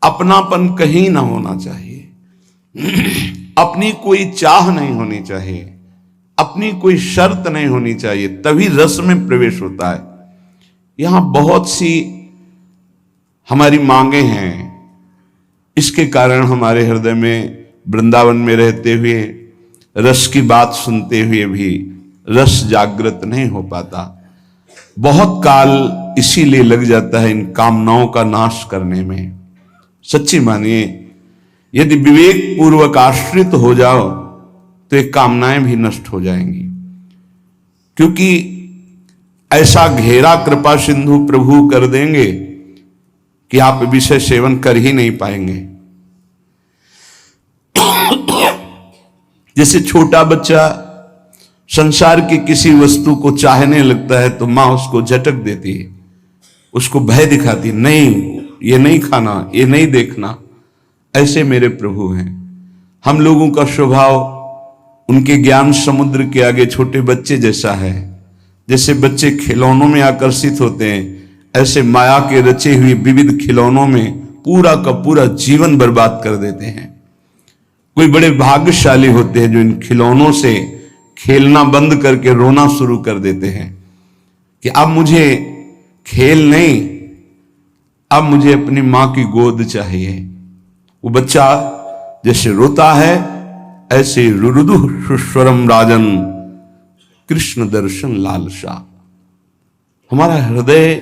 अपनापन कहीं ना होना चाहिए, अपनी कोई चाह नहीं होनी चाहिए, अपनी कोई शर्त नहीं होनी चाहिए, तभी रस में प्रवेश होता है। यहां बहुत सी हमारी मांगे हैं, इसके कारण हमारे हृदय में वृंदावन में रहते हुए रस की बात सुनते हुए भी रस जागृत नहीं हो पाता। बहुत काल इसीलिए लग जाता है इन कामनाओं का नाश करने में। सच्ची मानिए, यदि विवेक पूर्वक आश्रित हो जाओ तो ये कामनाएं भी नष्ट हो जाएंगी, क्योंकि ऐसा घेरा कृपा सिंधु प्रभु कर देंगे कि आप विषय सेवन कर ही नहीं पाएंगे। जैसे छोटा बच्चा संसार की किसी वस्तु को चाहने लगता है तो मां उसको झटक देती है, उसको भय दिखाती, नहीं ये नहीं खाना, ये नहीं देखना। ऐसे मेरे प्रभु हैं। हम लोगों का स्वभाव उनके ज्ञान समुद्र के आगे छोटे बच्चे जैसा है। जैसे बच्चे खिलौनों में आकर्षित होते हैं, ऐसे माया के रचे हुए विविध खिलौनों में पूरा का पूरा जीवन बर्बाद कर देते हैं। कोई बड़े भाग्यशाली होते हैं जो इन खिलौनों से खेलना बंद करके रोना शुरू कर देते हैं कि अब मुझे खेल नहीं, अब मुझे अपनी मां की गोद चाहिए। वो बच्चा जैसे रोता है, ऐसे रुरुदु सुस्वरम राजन कृष्ण दर्शन लालसा। हमारा हृदय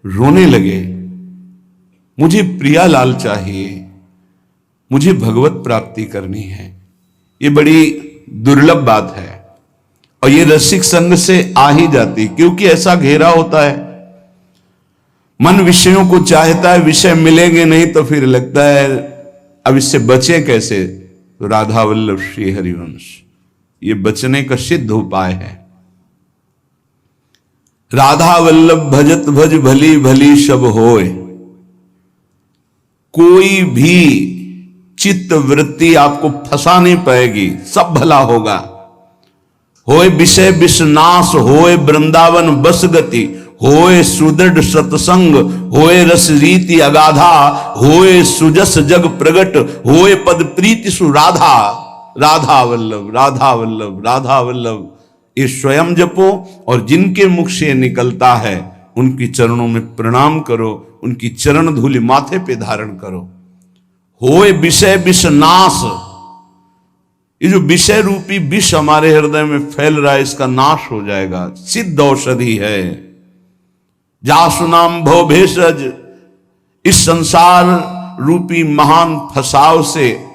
रोने लगे, मुझे प्रिया लाल चाहिए, मुझे भगवत प्राप्ति करनी है। ये बड़ी दुर्लभ बात है और ये रसिक संग से आ ही जाती, क्योंकि ऐसा घेरा होता है। मन विषयों को चाहता है, विषय मिलेंगे नहीं तो फिर लगता है अब इससे बचे कैसे। तो राधा वल्लभ श्री हरिवंश ये बचने का सिद्ध उपाय है। राधा वल्लभ भजत भज भली भली सब होए। कोई भी चित्त वृत्ति आपको फंसा नहीं पाएगी, सब भला होगा। होए विषय विषनाश, होए वृंदावन बस गति, होए सुदृढ़ सत्संग, होए रस रीति अगाधा, होए सुजस जग प्रगट, होए पद प्रीति सुराधा। राधा वल्लभ राधा वल्लभ राधा वल्लभ ये स्वयं जपो और जिनके मुख से निकलता है उनकी चरणों में प्रणाम करो, उनकी चरण धूलि माथे पे धारण करो। होए विषय विषनाश, ये जो विषय रूपी विष हमारे हृदय में फैल रहा है इसका नाश हो जाएगा। सिद्ध औषधि है। जासु नाम भव भेषज, इस संसार रूपी महान फसाव से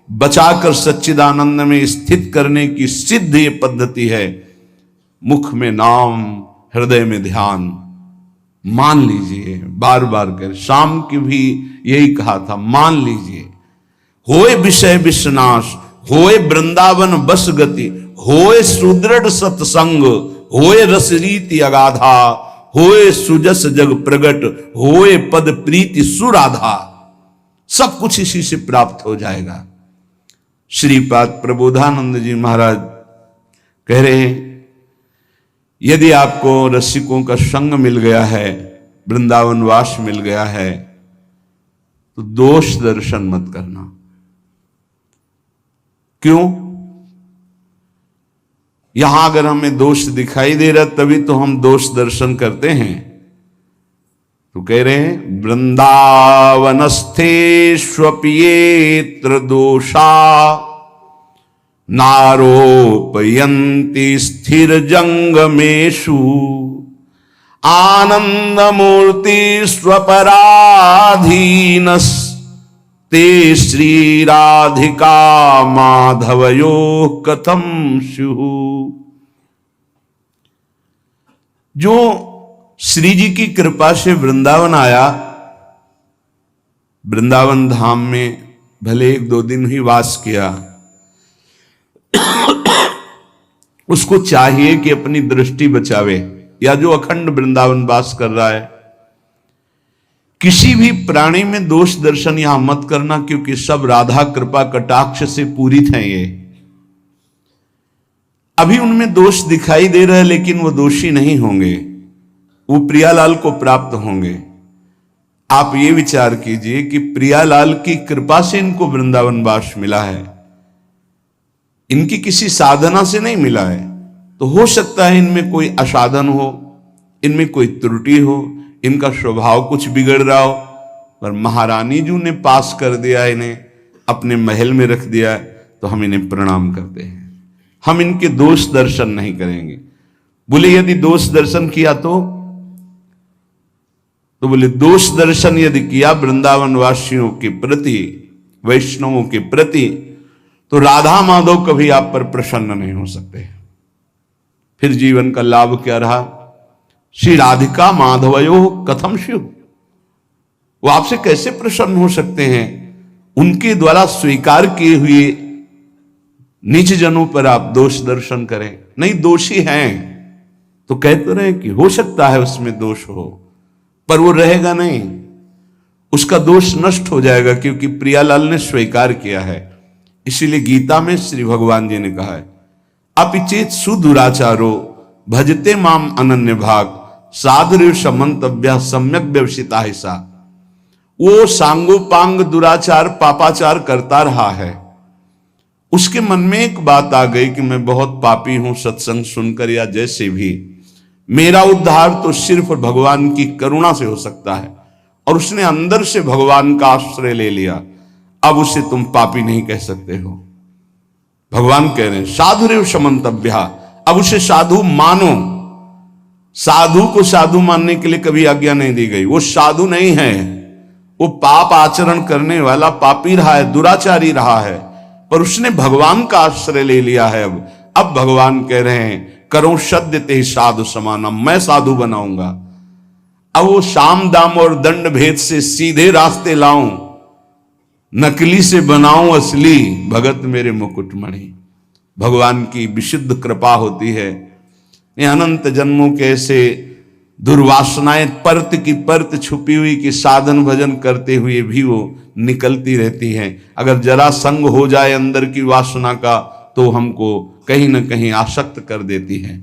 बचाकर सच्चिदानंद में स्थित करने की सिद्ध ये पद्धति है। मुख में नाम, हृदय में ध्यान। मान लीजिए, बार बार कर, शाम की भी यही कहा था, मान लीजिए। होए विषय विषनाश, होए वृंदावन बस गति, होए सुदृढ़ सत्संग, होए रस रीति अगाधा, होए सुजस जग प्रगट, होए पद प्रीति सुराधा। सब कुछ इसी से प्राप्त हो जाएगा। श्रीपाद प्रबोधानंद जी महाराज कह रहे हैं, यदि आपको रसिकों का संग मिल गया है, वृंदावन वास मिल गया है, तो दोष दर्शन मत करना। क्यों? यहां अगर हमें दोष दिखाई दे रहा तभी तो हम दोष दर्शन करते हैं। तो कह रहे हैं, वृंदावनस्थेष्वपियेत्र दोषा नारोपयन्ति स्थिर जंगमेषु आनंदमूर्ति स्वपराधीनस् ते श्री राधिका माधवयो कथम स्युः। जो श्री जी की कृपा से वृंदावन आया, वृंदावन धाम में भले 1-2 दिन ही वास किया, उसको चाहिए कि अपनी दृष्टि बचावे, या जो अखंड वृंदावन वास कर रहा है, किसी भी प्राणी में दोष दर्शन यहां मत करना, क्योंकि सब राधा कृपा कटाक्ष से पूरित हैं। ये अभी उनमें दोष दिखाई दे रहा है, लेकिन वो दोषी नहीं होंगे, वो प्रियालाल को प्राप्त होंगे। आप ये विचार कीजिए कि प्रियालाल की कृपा से इनको वृंदावन वास मिला है, इनकी किसी साधना से नहीं मिला है। तो हो सकता है इनमें कोई असाधन हो, इनमें कोई त्रुटि हो, इनका स्वभाव कुछ बिगड़ रहा हो, पर महारानी जी ने पास कर दिया, इन्हें अपने महल में रख दिया, तो हम इन्हें प्रणाम करते हैं। हम इनके दोष दर्शन नहीं करेंगे। बोले यदि दोष दर्शन किया तो बोले दोष दर्शन यदि किया वृंदावन वासियों के प्रति, वैष्णवों के प्रति, तो राधा माधव कभी आप पर प्रसन्न नहीं हो सकते। फिर जीवन का लाभ क्या रहा? श्री राधिका माधवयो कथम शिव, वो आपसे कैसे प्रसन्न हो सकते हैं? उनके द्वारा स्वीकार किए हुए नीच जनों पर आप दोष दर्शन करें। नहीं, दोषी हैं तो कहते रहे कि हो सकता है उसमें दोष हो, पर वो रहेगा नहीं, उसका दोष नष्ट हो जाएगा, क्योंकि प्रियालाल ने स्वीकार किया है। इसीलिए गीता में श्री भगवान जी ने कहा है, अपिचेत सुदुराचारो भजते माम अनन्य भाग साधुर समंतव्य सम्यक व्यवसिता हिस्सा। वो सांगोपांग दुराचार पापाचार करता रहा है, उसके मन में एक बात आ गई कि मैं बहुत पापी हूं, सत्संग सुनकर या जैसे भी, मेरा उद्धार तो सिर्फ भगवान की करुणा से हो सकता है, और उसने अंदर से भगवान का आश्रय ले लिया। अब उसे तुम पापी नहीं कह सकते हो। भगवान कह रहे हैं साधुरेव समंतव्या, अब उसे साधु मानो। साधु को साधु मानने के लिए कभी आज्ञा नहीं दी गई। वो साधु नहीं है, वो पाप आचरण करने वाला पापी रहा है, दुराचारी रहा है, पर उसने भगवान का आश्रय ले लिया है। अब भगवान कह रहे हैं करो सद्य ते साधु समानम, मैं साधु बनाऊंगा। अब वो साम दाम और दंड भेद से सीधे रास्ते लाऊं, नकली से बनाऊं असली, भगत मेरे मुकुटमणि। भगवान की विशुद्ध कृपा होती है। ये अनंत जन्मों के ऐसे दुर्वासनाएं परत की परत छुपी हुई कि साधन भजन करते हुए भी वो निकलती रहती हैं। अगर जरा संग हो जाए अंदर की वासना का, तो हमको कहीं ना कहीं आसक्त कर देती है।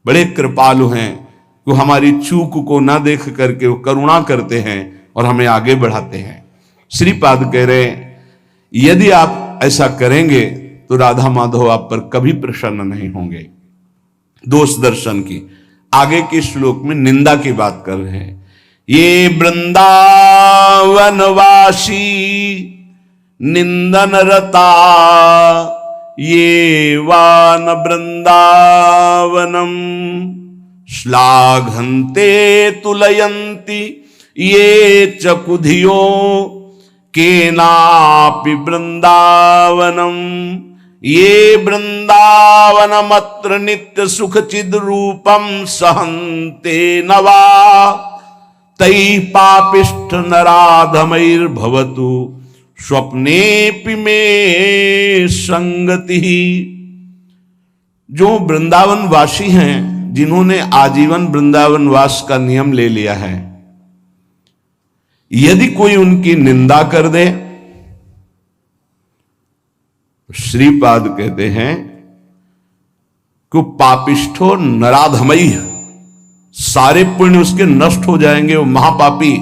बड़े कृपालु हैं, वो हमारी चूक को ना देख करके वो करुणा करते हैं और हमें आगे बढ़ाते हैं। श्रीपाद कह रहे हैं यदि आप ऐसा करेंगे तो राधा माधव आप पर कभी प्रसन्न नहीं होंगे। दोष दर्शन की आगे के श्लोक में निंदा की बात कर रहे हैं। ये वृंदावनवासी निंदन रता, ये वान वृंदावनम श्लाघन्ते तुलयन्ति, ये चकुधियो केनापि वृंदावनम, ये वृंदावनमत्र नित्य सुख चिद रूपम सहन्ते नवा, तै पापिष्ठ नराधमैर्भवतु स्वप्नेपि में संगति। जो वृंदावन वासी हैं, जिन्होंने आजीवन वृंदावन वास का नियम ले लिया है, यदि कोई उनकी निंदा कर दे, श्रीपाद कहते हैं कि पापिष्ठो नराधमई, सारे पुण्य उसके नष्ट हो जाएंगे। वो महापापी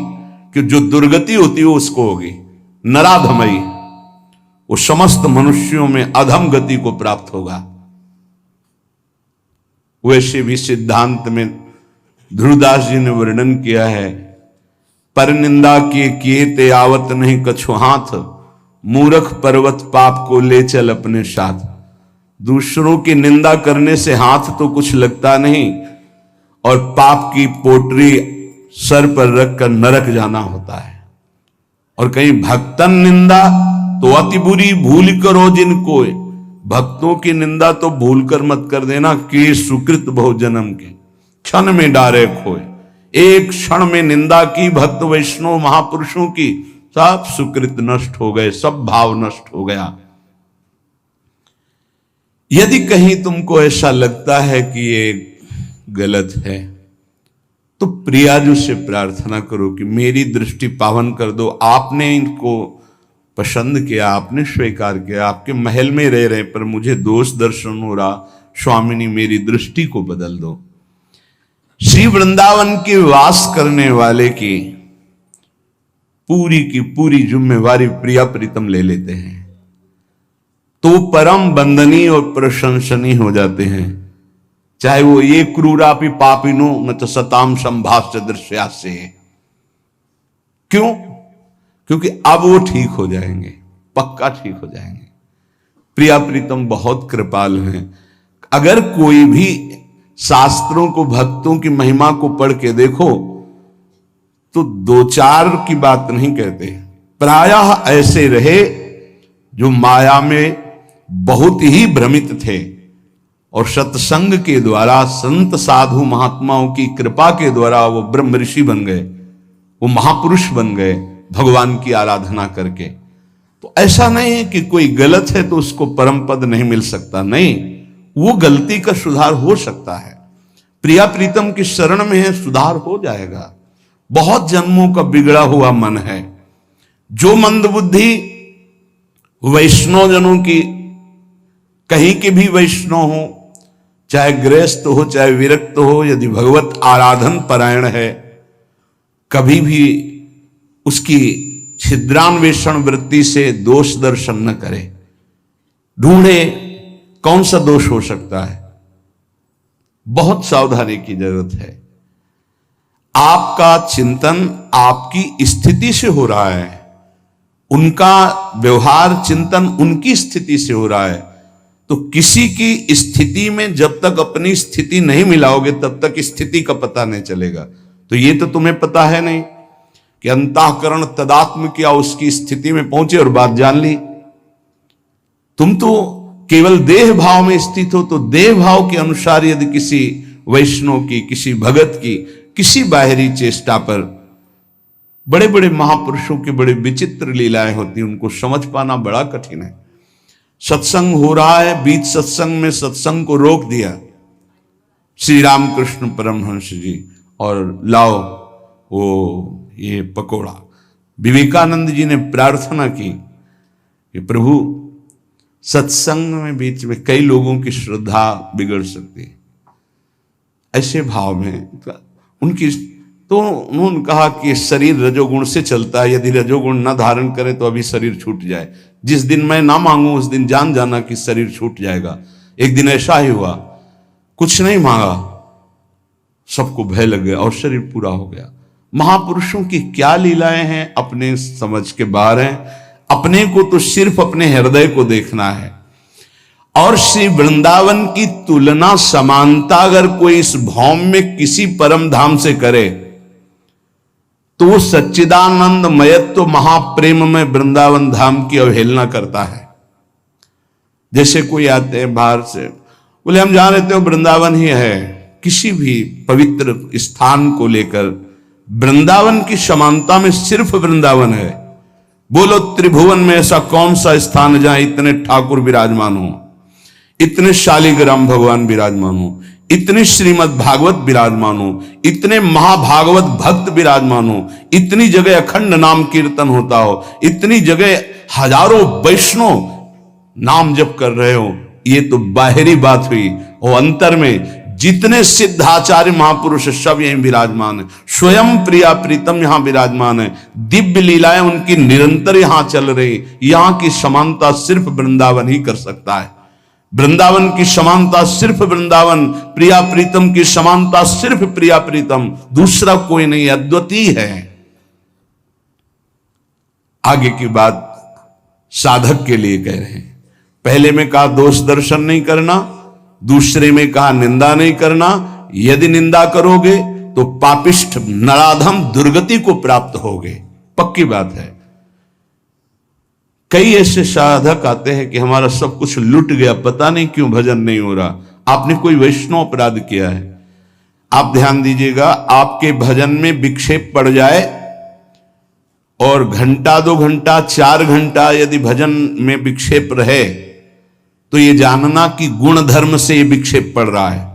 कि जो दुर्गति होती है उसको होगी। नराधमई, वो समस्त मनुष्यों में अधम गति को प्राप्त होगा। वैसे भी सिद्धांत में ध्रुवदास जी ने वर्णन किया है, पर निंदा किए ते आवत नहीं कछु हाथ, मूर्ख पर्वत पाप को ले चल अपने साथ। दूसरों की निंदा करने से हाथ तो कुछ लगता नहीं, और पाप की पोटरी सर पर रखकर नरक जाना होता है। और कहीं भक्तन निंदा तो अति बुरी भूल करो जिनको, भक्तों की निंदा तो भूल कर मत कर देना कि सुकृत बहु जन्म के क्षण में डारे खोए। एक क्षण में निंदा की भक्त वैष्णव महापुरुषों की, सब सुकृत नष्ट हो गए, सब भाव नष्ट हो गया। यदि कहीं तुमको ऐसा लगता है कि ये गलत है, तो प्रियाजू से प्रार्थना करो कि मेरी दृष्टि पावन कर दो। आपने इनको पसंद किया, आपने स्वीकार किया, आपके महल में रह रहे, पर मुझे दोष दर्शन हो रहा, स्वामिनी मेरी दृष्टि को बदल दो। श्री वृंदावन के वास करने वाले की पूरी की पूरी जिम्मेवारी प्रिया प्रीतम ले लेते हैं, तो परम वंदनीय और प्रशंसनीय हो जाते हैं। चाहे वो ये क्रूरापि पापिनो न तो सताम संभाष्य दृश्या से। क्यों? क्योंकि अब वो ठीक हो जाएंगे, पक्का ठीक हो जाएंगे। प्रिया प्रीतम बहुत कृपालु हैं। अगर कोई भी शास्त्रों को, भक्तों की महिमा को पढ़ के देखो तो दो चार की बात नहीं कहते, प्रायः ऐसे रहे जो माया में बहुत ही भ्रमित थे और सत्संग के द्वारा, संत साधु महात्माओं की कृपा के द्वारा वो ब्रह्म ऋषि बन गए, वो महापुरुष बन गए भगवान की आराधना करके। तो ऐसा नहीं है कि कोई गलत है तो उसको परम पद नहीं मिल सकता, नहीं, वो गलती का सुधार हो सकता है। प्रिया प्रीतम की शरण में है, सुधार हो जाएगा। बहुत जन्मों का बिगड़ा हुआ मन है। जो मंदबुद्धि वैष्णव जनों की, कहीं के भी वैष्णव हो, चाहे गृहस्थ हो चाहे विरक्त हो, यदि भगवत आराधन परायण है, कभी भी उसकी छिद्रान्वेषण वृत्ति से दोष दर्शन न करे। ढूंढे कौन सा दोष हो सकता है। बहुत सावधानी की जरूरत है। आपका चिंतन आपकी स्थिति से हो रहा है, उनका व्यवहार चिंतन उनकी स्थिति से हो रहा है। तो किसी की स्थिति में जब तक अपनी स्थिति नहीं मिलाओगे तब तक स्थिति का पता नहीं चलेगा। तो ये तो तुम्हें पता है नहीं कि अंतःकरण तदात्म किया, उसकी स्थिति में पहुंचे और बात जान ली। तुम तो केवल देह भाव में स्थित हो, तो देह भाव के अनुसार यदि किसी वैष्णव की, किसी भगत की, किसी बाहरी चेष्टा पर, बड़े बड़े महापुरुषों की बड़े विचित्र लीलाएं होती, उनको समझ पाना बड़ा कठिन है। सत्संग हो रहा है, बीच सत्संग में सत्संग को रोक दिया श्री रामकृष्ण परमहंस जी, और लाओ वो ये पकोड़ा। विवेकानंद जी ने प्रार्थना की कि प्रभु, सत्संग में बीच में कई लोगों की श्रद्धा बिगड़ सकती है। ऐसे भाव में उनकी, तो उन्होंने कहा कि शरीर रजोगुण से चलता है, यदि रजोगुण न धारण करे तो अभी शरीर छूट जाए। जिस दिन मैं ना मांगू उस दिन जान जाना कि शरीर छूट जाएगा। एक दिन ऐसा ही हुआ, कुछ नहीं मांगा, सबको भय लग गया और शरीर पूरा हो गया। महापुरुषों की क्या लीलाएं हैं, अपने समझ के बाहर हैं। अपने को तो सिर्फ अपने हृदय को देखना है। और श्री वृंदावन की तुलना, समानता अगर कोई इस भौम में किसी परम धाम से करे तो सच्चिदानंद मयत्व महाप्रेम में वृंदावन धाम की अवहेलना करता है। जैसे कोई आते हैं बाहर से, बोले हम जान लेते हो वृंदावन ही है। किसी भी पवित्र स्थान को लेकर वृंदावन की समानता में सिर्फ वृंदावन है। बोलो त्रिभुवन में ऐसा कौन सा स्थान है जहां इतने ठाकुर विराजमान हो, इतने शालिग्राम भगवान विराजमान हो, इतने श्रीमद् भागवत विराजमान हो, इतने महाभागवत भक्त विराजमान हो, इतनी जगह अखंड नाम कीर्तन होता हो, इतनी जगह हजारों वैष्णव नाम जप कर रहे हो। ये तो बाहरी बात हुई, और अंतर में जितने सिद्धाचार्य महापुरुष सब यहीं विराजमान है। स्वयं प्रिया प्रीतम यहां विराजमान है। दिव्य लीलाएं उनकी निरंतर यहां चल रही। यहां की समानता सिर्फ वृंदावन ही कर सकता है। वृंदावन की समानता सिर्फ वृंदावन, प्रिया प्रीतम की समानता सिर्फ प्रिया प्रीतम, दूसरा कोई नहीं, अद्वितीय है। आगे की बात साधक के लिए कह रहे हैं। पहले में कहा दोष दर्शन नहीं करना, दूसरे में कहा निंदा नहीं करना। यदि निंदा करोगे तो पापिष्ठ नराधम दुर्गति को प्राप्त होगे, पक्की बात है। कई ऐसे साधक आते हैं कि हमारा सब कुछ लुट गया, पता नहीं क्यों भजन नहीं हो रहा। आपने कोई वैष्णव अपराध किया है। आप ध्यान दीजिएगा, आपके भजन में विक्षेप पड़ जाए और घंटा 2 घंटा 4 घंटा यदि भजन में विक्षेप रहे तो ये जानना कि गुण धर्म से ये विक्षेप पड़ रहा है।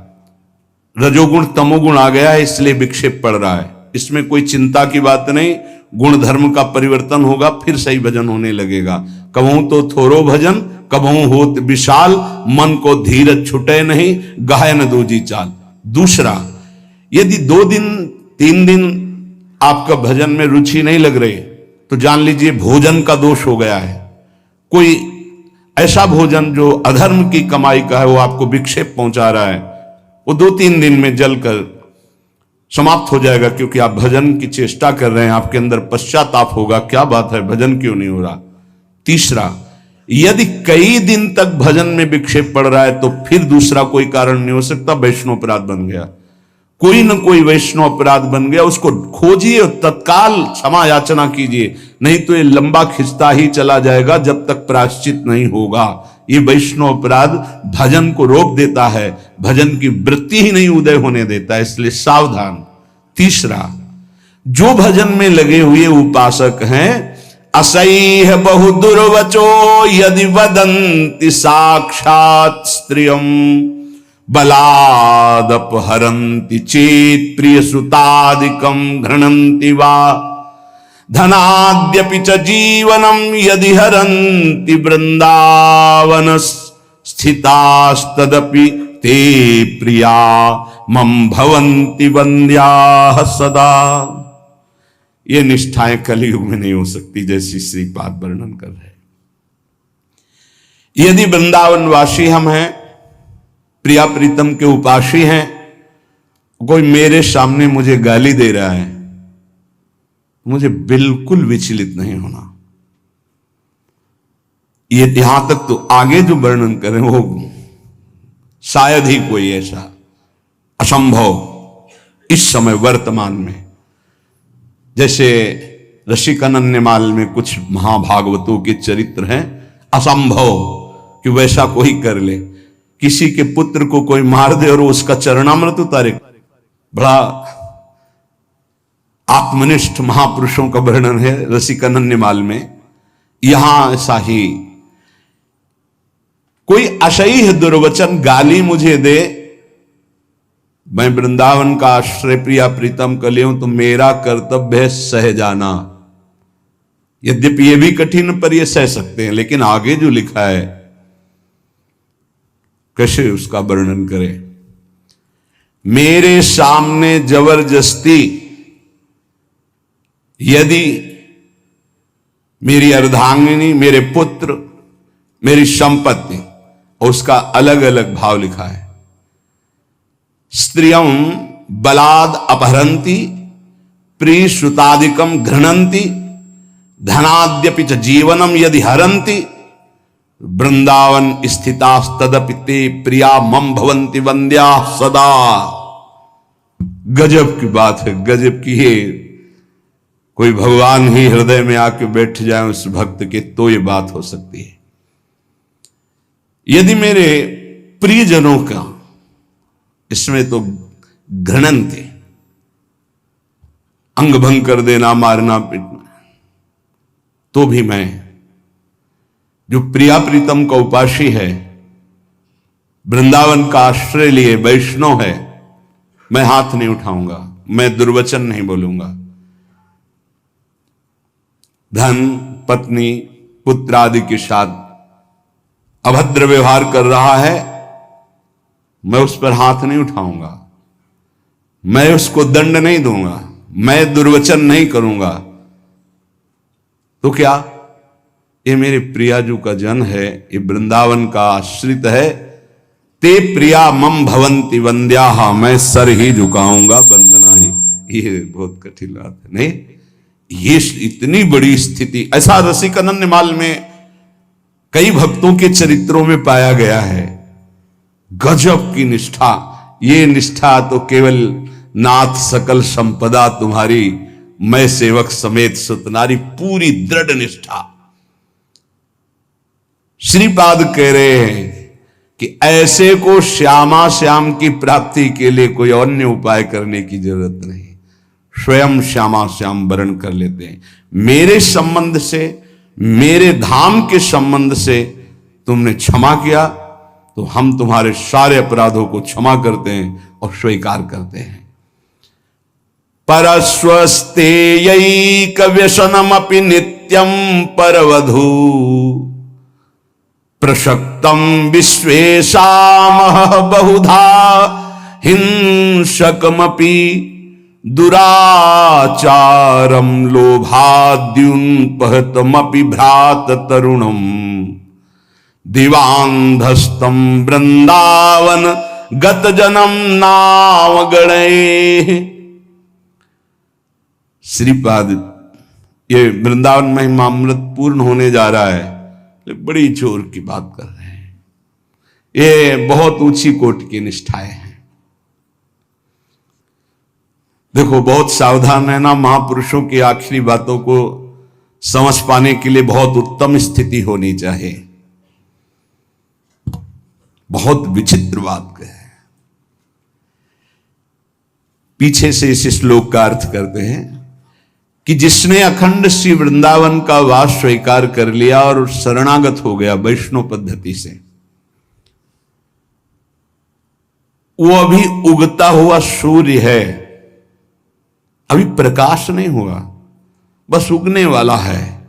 रजोगुण तमोगुण आ गया है इसलिए विक्षेप पड़ रहा है। इसमें कोई चिंता की बात नहीं, गुण धर्म का परिवर्तन होगा, फिर सही भजन होने लगेगा। कबहू तो थोरो भजन कबहू होत विशाल, मन को धीरज छुटे नहीं, गायन दूजी चाल। दूसरा, यदि 2 दिन 3 दिन आपका भजन में रुचि नहीं लग रही, तो जान लीजिए भोजन का दोष हो गया है। कोई ऐसा भोजन जो अधर्म की कमाई का है, वो आपको विक्षेप पहुंचा रहा है, वो 2-3 दिन में जलकर समाप्त हो जाएगा, क्योंकि आप भजन की चेष्टा कर रहे हैं, आपके अंदर पश्चाताप होगा, क्या बात है भजन क्यों नहीं हो रहा। तीसरा, यदि कई दिन तक भजन में विक्षेप पड़ रहा है तो फिर दूसरा कोई कारण नहीं हो सकता, वैष्णव अपराध बन गया। कोई न कोई वैष्णव अपराध बन गया, उसको खोजिए और तत्काल क्षमा याचना कीजिए, नहीं तो ये लंबा खिंचता ही चला जाएगा जब तक प्रायश्चित नहीं होगा। ये वैष्णव अपराध भजन को रोक देता है, भजन की वृत्ति ही नहीं उदय होने देता है, इसलिए सावधान। तीसरा, जो भजन में लगे हुए उपासक हैं, असह्य बहु दुर्वचो यदि वदन्ति साक्षात स्त्रियम बलादपहरन्ति चेत प्रिय सुतादिकं घृणन्ति वा धनाद्यपि च जीवनं यदि हरन्ति वृंदावन स्थितास्तदपि ते प्रिया मम भवन्ति वन्द्याः सदा। ये निष्ठाएं कलयुग में नहीं हो सकती, जैसी श्रीपाद वर्णन कर रहे हैं। यदि वृंदावनवासी हम हैं, प्रिया प्रीतम के उपासी हैं, कोई मेरे सामने मुझे गाली दे रहा है, मुझे बिल्कुल विचलित नहीं होना। ये यहां तक तो आगे जो वर्णन करें वो शायद ही कोई ऐसा असंभव इस समय वर्तमान में, जैसे रसिकानन्यमाल में कुछ महाभागवतों के चरित्र हैं, असंभव कि वैसा कोई कर ले। किसी के पुत्र को कोई मार दे और उसका चरणामृत उतारे। बड़ा आत्मनिष्ठ महापुरुषों का वर्णन है रसिकानन्यमाल में। यहां ऐसा ही कोई असह्य दुर्वचन गाली मुझे दे, मैं वृंदावन का आश्रय प्रिया प्रीतम कर लिया हूं, तो मेरा कर्तव्य है सह जाना। यद्यपि यह भी कठिन, पर यह सह सकते हैं। लेकिन आगे जो लिखा है, कैसे उसका वर्णन करें। मेरे सामने जबरदस्ती यदि मेरी अर्धांगिनी, मेरे पुत्र, मेरी संपत्ति, और उसका अलग अलग भाव लिखा है, स्त्रियं बलाद अपहरन्ति प्रिय श्रुतादिकम घृणन्ति धनाद्यपि च जीवनम यदि हरन्ति वृंदावन स्थितास्तदपि ते प्रिया मम भवन्ति वन्द्या सदा। गजब की बात है, गजब की है। कोई भगवान ही हृदय में आके बैठ जाए उस भक्त के, तो ये बात हो सकती है। यदि मेरे प्रियजनों का, इसमें तो घृणन थे, अंग भंग कर देना, मारना पीटना, तो भी मैं जो प्रिया प्रीतम का उपासी है, वृंदावन का आश्रय लिए वैष्णव है, मैं हाथ नहीं उठाऊंगा, मैं दुर्वचन नहीं बोलूंगा। धन, पत्नी, पुत्र आदि के साथ अभद्र व्यवहार कर रहा है, मैं उस पर हाथ नहीं उठाऊंगा, मैं उसको दंड नहीं दूंगा, मैं दुर्वचन नहीं करूंगा। तो क्या ये मेरे प्रियाजू का जन है, ये वृंदावन का आश्रित है। ते प्रिया मम भवन्ति वन्द्याः, मैं सर ही झुकाऊंगा, वंदना ही। ये बहुत कठिन बात है, नहीं? ये इतनी बड़ी स्थिति, ऐसा रसिकानन्यमाल में कई भक्तों के चरित्रों में पाया गया है। गजब की निष्ठा। ये निष्ठा तो केवल नाथ सकल संपदा तुम्हारी, मैं सेवक समेत सुतनारी, पूरी दृढ़ निष्ठा। श्रीपाद कह रहे हैं कि ऐसे को श्यामा श्याम की प्राप्ति के लिए कोई अन्य उपाय करने की जरूरत नहीं, स्वयं श्यामा श्याम वर्ण कर लेते हैं। मेरे संबंध से, मेरे धाम के संबंध से तुमने क्षमा किया, तो हम तुम्हारे सारे अपराधों को क्षमा करते हैं और स्वीकार करते हैं। परस्वस्तेयैक व्यसनमपि नित्यं परवधू प्रसक्तम विश्वेशामः बहुधा हिंसकमपि दुराचारम लोभाद्युन्पहतमपि भ्रात तरुणम दिवांधस्तम वृंदावन गत जन्म नाम गणे। श्रीपाद ये वृंदावन महिमामृत पूर्ण होने जा रहा है, बड़ी जोर की बात कर रहे हैं। ये बहुत ऊंची कोटि की निष्ठाएं हैं। देखो बहुत सावधान रहना, महापुरुषों की आखिरी बातों को समझ पाने के लिए बहुत उत्तम स्थिति होनी चाहिए। बहुत विचित्र बात है। पीछे से इस श्लोक का अर्थ करते हैं कि जिसने अखंड श्री वृंदावन का वास स्वीकार कर लिया और शरणागत हो गया वैष्णव पद्धति से, वो अभी उगता हुआ सूर्य है, अभी प्रकाश नहीं हुआ, बस उगने वाला है।